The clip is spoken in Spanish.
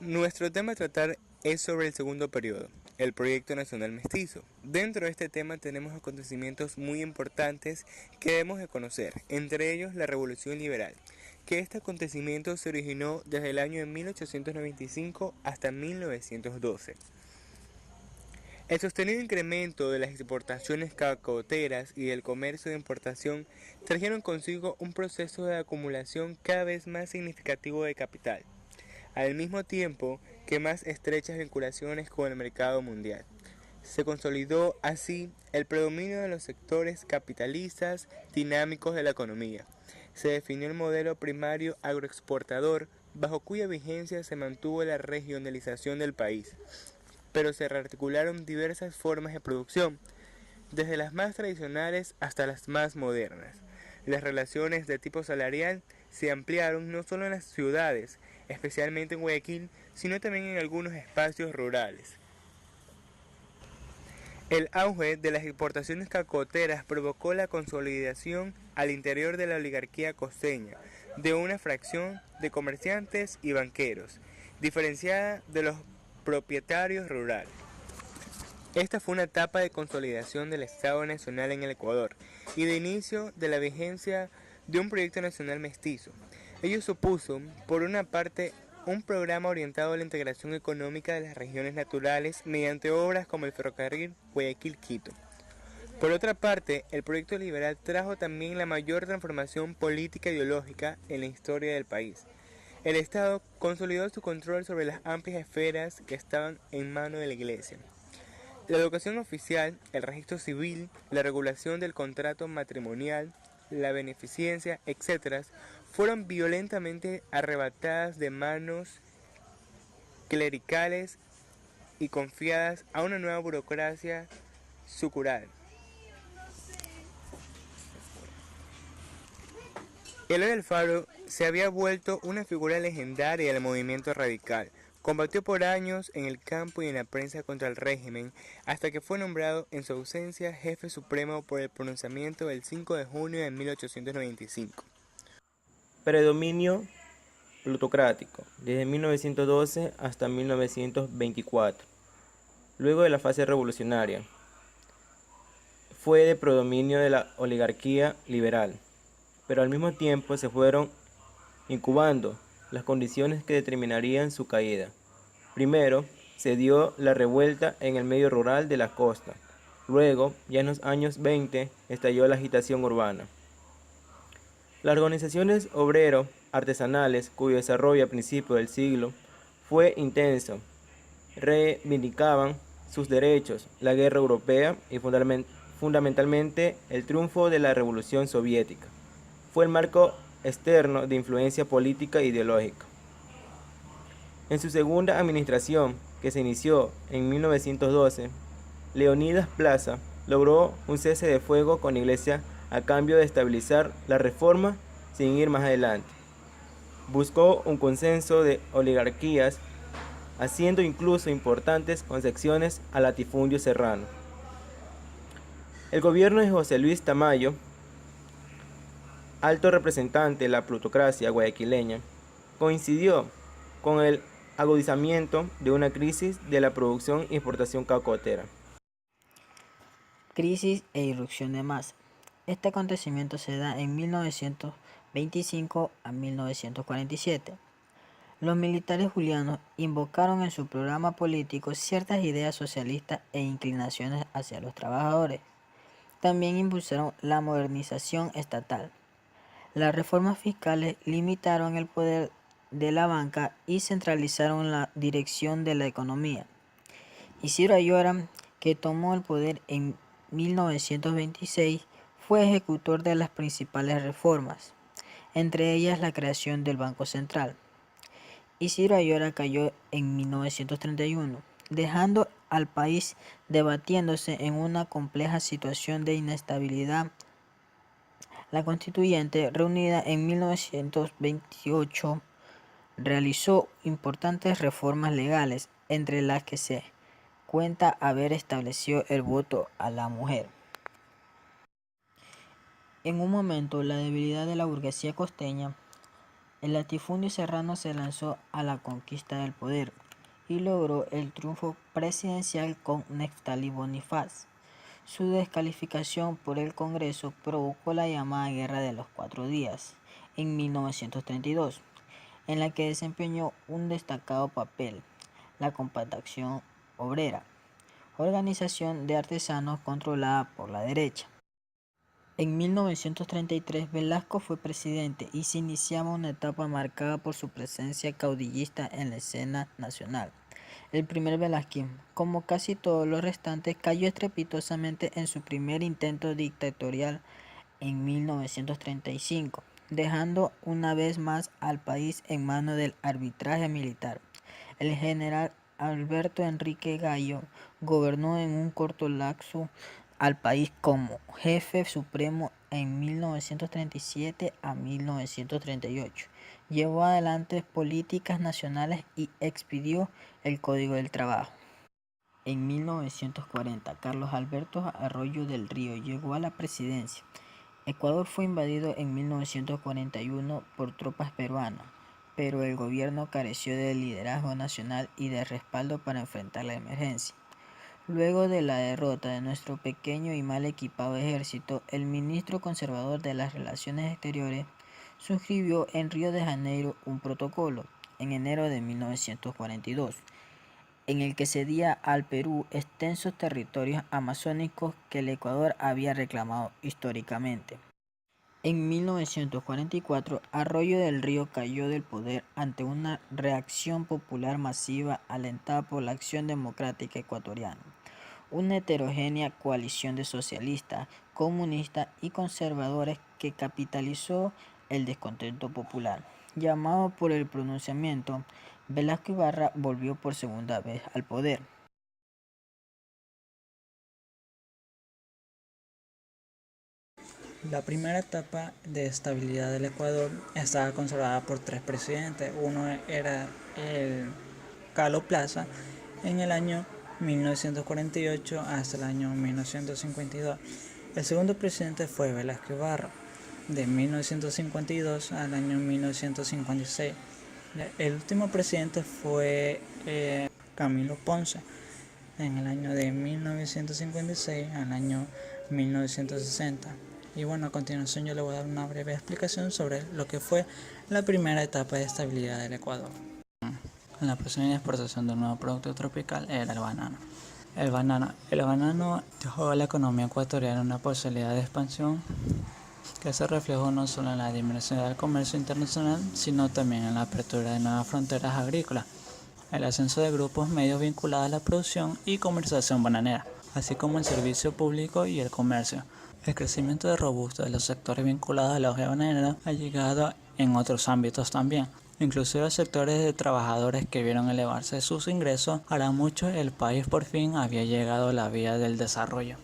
Nuestro tema a tratar es sobre el segundo periodo, el Proyecto Nacional Mestizo. Dentro de este tema tenemos acontecimientos muy importantes que debemos de conocer, entre ellos la Revolución Liberal, que este acontecimiento se originó desde el año de 1895 hasta 1912. El sostenido incremento de las exportaciones cacaoteras y del comercio de importación trajeron consigo un proceso de acumulación cada vez más significativo de capital, al mismo tiempo que más estrechas vinculaciones con el mercado mundial. Se consolidó así el predominio de los sectores capitalistas dinámicos de la economía. Se definió el modelo primario agroexportador, bajo cuya vigencia se mantuvo la regionalización del país, pero se rearticularon diversas formas de producción, desde las más tradicionales hasta las más modernas. Las relaciones de tipo salarial se ampliaron no solo en las ciudades, especialmente en Guayaquil, sino también en algunos espacios rurales. El auge de las exportaciones cacaoteras provocó la consolidación al interior de la oligarquía costeña de una fracción de comerciantes y banqueros, diferenciada de los propietarios rurales. Esta fue una etapa de consolidación del Estado Nacional en el Ecuador y de inicio de la vigencia de un proyecto nacional mestizo. Ello supuso, por una parte, un programa orientado a la integración económica de las regiones naturales mediante obras como el ferrocarril Guayaquil-Quito. Por otra parte, el proyecto liberal trajo también la mayor transformación política e ideológica en la historia del país. El Estado consolidó su control sobre las amplias esferas que estaban en manos de la Iglesia. La educación oficial, el registro civil, la regulación del contrato matrimonial, la beneficencia, etc., fueron violentamente arrebatadas de manos clericales y confiadas a una nueva burocracia sucural. Eloy Alfaro se había vuelto una figura legendaria del movimiento radical. Combatió por años en el campo y en la prensa contra el régimen, hasta que fue nombrado en su ausencia jefe supremo por el pronunciamiento del 5 de junio de 1895. Predominio plutocrático, desde 1912 hasta 1924. Luego de la fase revolucionaria, fue de predominio de la oligarquía liberal, pero al mismo tiempo se fueron incubando las condiciones que determinarían su caída. Primero, se dio la revuelta en el medio rural de la costa. Luego, ya en los años 20, estalló la agitación urbana. Las organizaciones obrero-artesanales, cuyo desarrollo a principios del siglo fue intenso, reivindicaban sus derechos, la guerra europea y fundamentalmente el triunfo de la Revolución Soviética. Fue el marco externo de influencia política e ideológica. En su segunda administración, que se inició en 1912, Leonidas Plaza logró un cese de fuego con la Iglesia a cambio de estabilizar la reforma sin ir más adelante. Buscó un consenso de oligarquías, haciendo incluso importantes concesiones al latifundio serrano. El gobierno de José Luis Tamayo, alto representante de la plutocracia guayaquileña, coincidió con el agudizamiento de una crisis de la producción e importación cacotera. Crisis e irrupción de masa. Este acontecimiento se da en 1925 a 1947. Los militares julianos invocaron en su programa político ciertas ideas socialistas e inclinaciones hacia los trabajadores. También impulsaron la modernización estatal. Las reformas fiscales limitaron el poder de la banca y centralizaron la dirección de la economía. Isidro Ayora, que tomó el poder en 1926, fue ejecutor de las principales reformas, entre ellas la creación del Banco Central. Isidro Ayora cayó en 1931, dejando al país debatiéndose en una compleja situación de inestabilidad. La Constituyente, reunida en 1928, realizó importantes reformas legales, entre las que se cuenta haber establecido el voto a la mujer. En un momento, la debilidad de la burguesía costeña El latifundio serrano se lanzó a la conquista del poder y logró el triunfo presidencial con Neftalí Bonifaz. Su descalificación por el Congreso provocó la llamada Guerra de los 4 Días en 1932, en la que desempeñó un destacado papel la Compactación Obrera, organización de artesanos controlada por la derecha. En 1933 Velasco fue presidente y se iniciaba una etapa marcada por su presencia caudillista en la escena nacional. El primer velasquismo, como casi todos los restantes, cayó estrepitosamente en su primer intento dictatorial en 1935, dejando una vez más al país en manos del arbitraje militar. El general Alberto Enrique Gallo gobernó en un corto lapso al país como jefe supremo en 1937 a 1938. Llevó adelante políticas nacionales y expidió el Código del Trabajo. En 1940, Carlos Alberto Arroyo del Río llegó a la presidencia. Ecuador fue invadido en 1941 por tropas peruanas, pero el gobierno careció de liderazgo nacional y de respaldo para enfrentar la emergencia. Luego de la derrota de nuestro pequeño y mal equipado ejército, el ministro conservador de las Relaciones Exteriores suscribió en Río de Janeiro un protocolo en enero de 1942, en el que cedía al Perú extensos territorios amazónicos que el Ecuador había reclamado históricamente. En 1944, Arroyo del Río cayó del poder ante una reacción popular masiva alentada por la Acción Democrática Ecuatoriana, una heterogénea coalición de socialistas, comunistas y conservadores que capitalizó el descontento popular. Llamado por el pronunciamiento, Velasco Ibarra volvió por segunda vez al poder. La primera etapa de estabilidad del Ecuador estaba conservada por 3 presidentes. Uno era el Calo Plaza en el año 1948 hasta el año 1952. El segundo presidente fue Velasco Ibarra, de 1952 al año 1956. El último presidente fue Camilo Ponce, en el año de 1956 al año 1960. Y bueno, a continuación yo le voy a dar una breve explicación sobre lo que fue la primera etapa de estabilidad del Ecuador. La producción y exportación de un nuevo producto tropical era el banano. El banano dejó a la economía ecuatoriana una posibilidad de expansión que se reflejó no solo en la disminución del comercio internacional, sino también en la apertura de nuevas fronteras agrícolas, el ascenso de grupos medios vinculados a la producción y comercialización bananera, así como el servicio público y el comercio. El crecimiento robusto de los sectores vinculados a la hoja bananera ha llegado en otros ámbitos también. Inclusive los sectores de trabajadores que vieron elevarse sus ingresos, para muchos el país por fin había llegado a la vía del desarrollo.